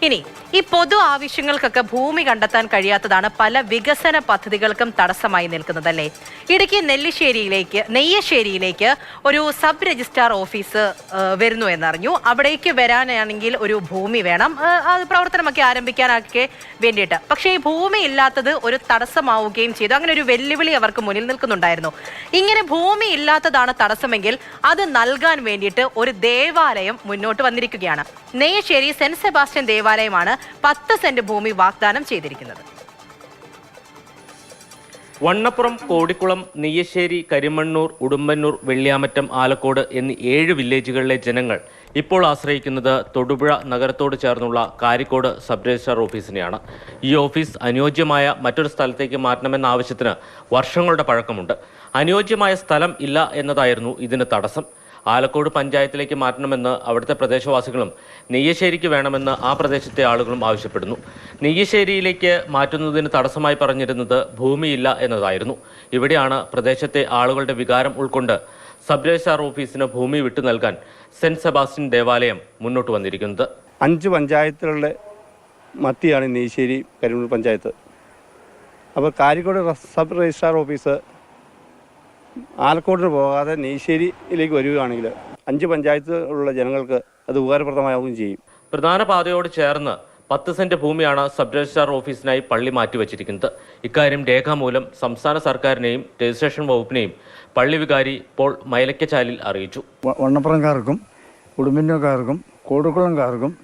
ഇനി ഈ പൊതു ആവശ്യങ്ങൾക്കൊക്കെ ഭൂമി കണ്ടെത്താൻ കഴിയാത്തതാണ് പല വികസന പദ്ധതികൾക്കും തടസ്സമായി നിൽക്കുന്നതല്ലേ. ഇടുക്കി നെയ്യശ്ശേരിയിലേക്ക് ഒരു സബ് രജിസ്ട്രാർ ഓഫീസ് വരുന്നു എന്നറിഞ്ഞു. അവിടേക്ക് വരാനാണെങ്കിൽ ഒരു ഭൂമി വേണം, പ്രവർത്തനമൊക്കെ ആരംഭിക്കാനൊക്കെ വേണ്ടിയിട്ട്. പക്ഷേ ഈ ഭൂമി ഇല്ലാത്തത് ഒരു തടസ്സമാവുകയും ചെയ്തു. അങ്ങനെ ഒരു വെല്ലുവിളി അവർക്ക് മുന്നിൽ നിൽക്കുന്നുണ്ടായിരുന്നു. ഇങ്ങനെ ഭൂമി ഇല്ലാത്തതാണ് തടസ്സമെങ്കിൽ അത് നൽകാൻ വേണ്ടിയിട്ട് ഒരു ദേവാലയം മുന്നോട്ട് വന്നിരിക്കുകയാണ്. നെയ്യശ്ശേരി സെന്റ് സെബാസ്റ്റ്യൻ ദേവാലയമാണ് 10 സെന്റ് ഭൂമി വാഗ്ദാനം ചെയ്തിരിക്കുന്നത്. വണ്ണപ്പുറം, കോടിക്കുളം, നെയ്യശ്ശേരി, കരിമണ്ണൂർ, ഉടുമ്പന്നൂർ, വെള്ളിയാമറ്റം, ആലക്കോട് എന്നീ 7 വില്ലേജുകളിലെ ജനങ്ങൾ ഇപ്പോൾ ആശ്രയിക്കുന്നത് തൊടുപുഴ നഗരത്തോട് ചേർന്നുള്ള കാരിക്കോട് സബ് രജിസ്ട്രാർ ഓഫീസിനെയാണ്. ഈ ഓഫീസ് അനുയോജ്യമായ മറ്റൊരു സ്ഥലത്തേക്ക് മാറ്റണമെന്ന ആവശ്യത്തിന് വർഷങ്ങളുടെ പഴക്കമുണ്ട്. അനുയോജ്യമായ സ്ഥലം ഇല്ല എന്നതായിരുന്നു ഇതിന് തടസ്സം. ആലക്കോട് പഞ്ചായത്തിലേക്ക് മാറ്റണമെന്ന് അവിടുത്തെ പ്രദേശവാസികളും നെയ്യശ്ശേരിക്ക് വേണമെന്ന് ആ പ്രദേശത്തെ ആളുകളും ആവശ്യപ്പെടുന്നു. നെയ്യശ്ശേരിയിലേക്ക് മാറ്റുന്നതിന് തടസ്സമായി പറഞ്ഞിരുന്നത് ഭൂമിയില്ല എന്നതായിരുന്നു. ഇവിടെയാണ് പ്രദേശത്തെ ആളുകളുടെ വികാരം ഉൾക്കൊണ്ട് സബ് രജിസ്ട്രാർ ഓഫീസിന് ഭൂമി വിട്ടു നൽകാൻ സെന്റ് സെബാസ്റ്റ്യൻ ദേവാലയം മുന്നോട്ട് വന്നിരിക്കുന്നത്. 5 പഞ്ചായത്തുകളുടെ മത്തിയാണ് നെയ്യശ്ശേരി കരിമണ്ണൂർ പഞ്ചായത്ത്. അപ്പോൾ കാരിക്കോട് സബ് രജിസ്ട്രാർ ഓഫീസ് ആലക്കോടിന് പോകാതെ നെയ്യശ്ശേരിയിലേക്ക് വരികയാണെങ്കിൽ 5 പഞ്ചായത്തിലുള്ള ജനങ്ങൾക്ക് അത് ഉപകാരപ്രദമാവുകയും ചെയ്യും. പ്രധാന പാതയോട് ചേർന്ന് 10 സെന്റ് ഭൂമിയാണ് സബ് രജിസ്ട്രാർ ഓഫീസിനായി പള്ളി മാറ്റിവെച്ചിരിക്കുന്നത്. ഇക്കാര്യം രേഖാമൂലം സംസ്ഥാന സർക്കാരിനെയും രജിസ്ട്രേഷൻ വകുപ്പിനെയും പള്ളി വികാരി പോൾ മൈലക്കച്ചാലിൽ അറിയിച്ചു. വണ്ണപ്പുറംകാർക്കും ഉടുമ്പന്നൂർക്കാർക്കും കോടിക്കുളംകാർക്കും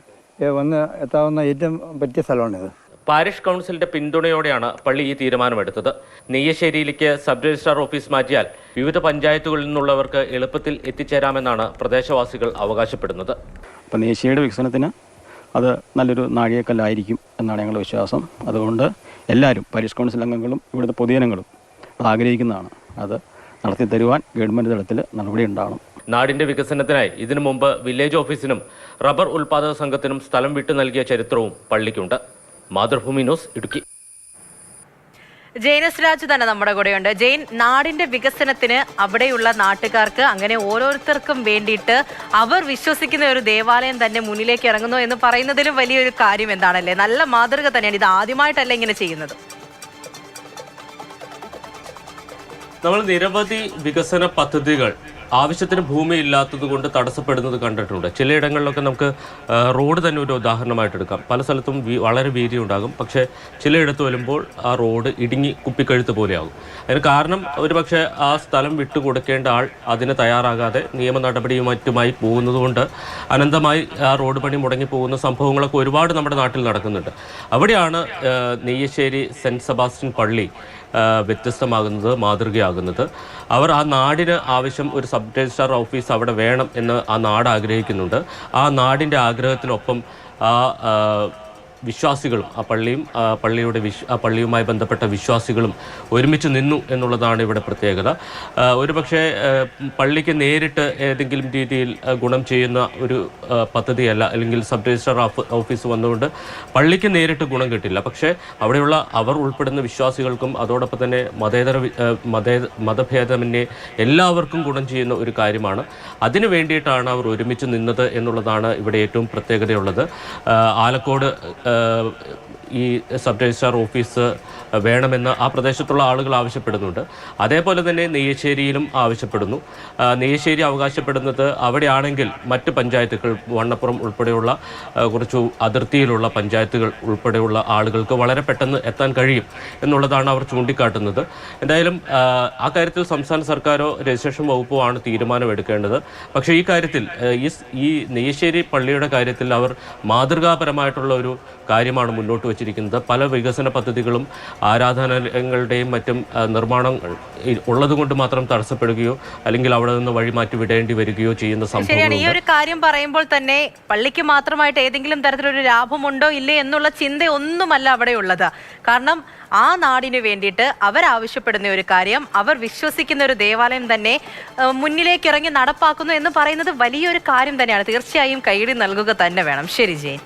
വന്ന് എത്താവുന്ന ഏറ്റവും പറ്റിയ സ്ഥലമാണിത്. പാരിഷ് കൗൺസിലിന്റെ പിന്തുണയോടെയാണ് പള്ളി ഈ തീരുമാനമെടുത്തത്. നെയ്യശ്ശേരിയിലേക്ക് സബ് രജിസ്ട്രാർ ഓഫീസ് മാറ്റിയാൽ വിവിധ പഞ്ചായത്തുകളിൽ നിന്നുള്ളവർക്ക് എളുപ്പത്തിൽ എത്തിച്ചേരാമെന്നാണ് പ്രദേശവാസികൾ അവകാശപ്പെടുന്നത്. അപ്പോൾ നെയ്യശ്ശേരിയുടെ വികസനത്തിന് അത് നല്ലൊരു നാഴികക്കല്ലായിരിക്കും എന്നാണ് ഞങ്ങളുടെ വിശ്വാസം. അതുകൊണ്ട് എല്ലാവരും പാരിഷ് കൗൺസിൽ അംഗങ്ങളും ഇവിടുത്തെ പൊതുജനങ്ങളും അത് ആഗ്രഹിക്കുന്നതാണ്. അത് നടത്തി തരുവാൻ ഗവൺമെൻറ് തലത്തിൽ നടപടി ഉണ്ടാവണം. നാടിന്റെ വികസനത്തിനായി ഇതിനു മുമ്പ് വില്ലേജ് ഓഫീസിനും റബ്ബർ ഉൽപാദക സംഘത്തിനും സ്ഥലം വിട്ടു നൽകിയ ചരിത്രവും പള്ളിക്കുണ്ട്. മാതൃഭൂമി ന്യൂസ്, ഇടുക്കി. ജെയിൻ എസ് രാജ് തന്നെ നമ്മുടെ കൂടെയുണ്ട്. ജെയിൻ, നാടിന്റെ വികസനത്തിന് അവിടെയുള്ള നാട്ടുകാർക്ക് അങ്ങനെ ഓരോരുത്തർക്കും വേണ്ടിയിട്ട് അവർ വിശ്വസിക്കുന്ന ഒരു ദേവാലയം തന്നെ മുന്നിലേക്ക് ഇറങ്ങുന്നു എന്ന് പറയുന്നതിലും വലിയൊരു കാര്യം എന്താണല്ലേ. നല്ല മാതൃക തന്നെയാണ്. ഇത് ആദ്യമായിട്ടല്ല ഇങ്ങനെ ചെയ്യുന്നത്. നമ്മൾ നിരവധി വികസന പദ്ധതികൾ ആവശ്യത്തിന് ഭൂമി ഇല്ലാത്തത് കൊണ്ട് തടസ്സപ്പെടുന്നത് കണ്ടിട്ടുണ്ട്. ചിലയിടങ്ങളിലൊക്കെ നമുക്ക് റോഡ് തന്നെ ഒരു ഉദാഹരണമായിട്ട് എടുക്കാം. പല സ്ഥലത്തും വളരെ വീതി ഉണ്ടാകും, പക്ഷേ ചിലയിടത്ത് വരുമ്പോൾ ആ റോഡ് ഇടുങ്ങി കുപ്പിക്കഴുത്ത് പോലെയാകും. അതിന് കാരണം ഒരുപക്ഷെ ആ സ്ഥലം വിട്ടുകൊടുക്കേണ്ട ആൾ അതിന് തയ്യാറാകാതെ നിയമ നടപടിയും മറ്റുമായി പോകുന്നത് കൊണ്ട് അനന്തമായി ആ റോഡ് പണി മുടങ്ങി പോകുന്ന സംഭവങ്ങളൊക്കെ ഒരുപാട് നമ്മുടെ നാട്ടിൽ നടക്കുന്നുണ്ട്. അവിടെയാണ് നെയ്യശ്ശേരി സെന്റ് സെബാസ്റ്റ്യൻ പള്ളി വ്യത്യസ്തമാകുന്നത്, മാതൃകയാകുന്നത്. അവർ ആ നാടിന് ആവശ്യം ഒരു സബ് രജിസ്ട്രാർ ഓഫീസ് അവിടെ വേണം എന്ന് ആ നാട് ആഗ്രഹിക്കുന്നുണ്ട്. ആ നാടിൻ്റെ ആഗ്രഹത്തിനൊപ്പം ആ വിശ്വാസികളും പള്ളിയുമായി ബന്ധപ്പെട്ട വിശ്വാസികളും ഒരുമിച്ച് നിന്നു എന്നുള്ളതാണ് ഇവിടെ പ്രത്യേകത. ഒരുപക്ഷെ പള്ളിക്ക് നേരിട്ട് ഏതെങ്കിലും രീതിയിൽ ഗുണം ചെയ്യുന്ന ഒരു പദ്ധതിയല്ല, അല്ലെങ്കിൽ സബ് രജിസ്ട്രാർ ഓഫീസ് വന്നുകൊണ്ട് പള്ളിക്ക് നേരിട്ട് ഗുണം കിട്ടില്ല. പക്ഷേ അവിടെയുള്ള അവർ ഉൾപ്പെടുന്ന വിശ്വാസികൾക്കും അതോടൊപ്പം തന്നെ മതഭേദമന്യേ എല്ലാവർക്കും ഗുണം ചെയ്യുന്ന ഒരു കാര്യമാണ്. അതിനു വേണ്ടിയിട്ടാണ് അവർ ഒരുമിച്ച് നിന്നത് എന്നുള്ളതാണ് ഇവിടെ ഏറ്റവും പ്രത്യേകതയുള്ളത്. ആലക്കോട് ഈ സബ് രജിസ്ട്രാർ ഓഫീസ് വേണമെന്ന് ആ പ്രദേശത്തുള്ള ആളുകൾ ആവശ്യപ്പെടുന്നുണ്ട്. അതേപോലെ തന്നെ നെയ്യശ്ശേരിയിലും ആവശ്യപ്പെടുന്നു. നെയ്യശ്ശേരി അവകാശപ്പെടുന്നത് അവിടെയാണെങ്കിൽ മറ്റ് പഞ്ചായത്തുകൾ, വണ്ണപ്പുറം ഉൾപ്പെടെയുള്ള കുറച്ചു അതിർത്തിയിലുള്ള പഞ്ചായത്തുകൾ ഉൾപ്പെടെയുള്ള ആളുകൾക്ക് വളരെ പെട്ടെന്ന് എത്താൻ കഴിയും എന്നുള്ളതാണ് അവർ ചൂണ്ടിക്കാട്ടുന്നത്. എന്തായാലും ആ കാര്യത്തിൽ സംസ്ഥാന സർക്കാരോ രജിസ്ട്രേഷൻ വകുപ്പോ ആണ് തീരുമാനമെടുക്കേണ്ടത്. പക്ഷേ ഈ കാര്യത്തിൽ ഈ നെയ്യശ്ശേരി പള്ളിയുടെ കാര്യത്തിൽ അവർ മാതൃകാപരമായിട്ടുള്ള ഒരു കാര്യമാണ് മുന്നോട്ട് വച്ചിരിക്കുന്നത്. പല വികസന പദ്ധതികളും ആരാധനാലയങ്ങളുടെയും മറ്റും നിർമ്മാണങ്ങൾ ഉള്ളതുകൊണ്ട് മാത്രം തടസ്സപ്പെടുകയോ അല്ലെങ്കിൽ അവിടെ നിന്ന് വഴിമാറ്റി വിടേണ്ടി വരികയോ ചെയ്യുന്ന സംഭവം. ഈ ഒരു കാര്യം പറയുമ്പോൾ തന്നെ പള്ളിക്ക് മാത്രമായിട്ട് ഏതെങ്കിലും തരത്തിലൊരു ലാഭമുണ്ടോ ഇല്ലേ എന്നുള്ള ചിന്തയൊന്നുമല്ല അവിടെ ഉള്ളത്. കാരണം ആ നാടിന് വേണ്ടിയിട്ട് അവരാവശ്യപ്പെടുന്ന ഒരു കാര്യം, അവർ വിശ്വസിക്കുന്ന ഒരു ദേവാലയം തന്നെ മുന്നിലേക്ക് ഇറങ്ങി നടപ്പാക്കുന്നു എന്ന് പറയുന്നത് വലിയൊരു കാര്യം തന്നെയാണ്. തീർച്ചയായും കൈയടി നൽകുക തന്നെ വേണം. ശരി ജെയിൻ.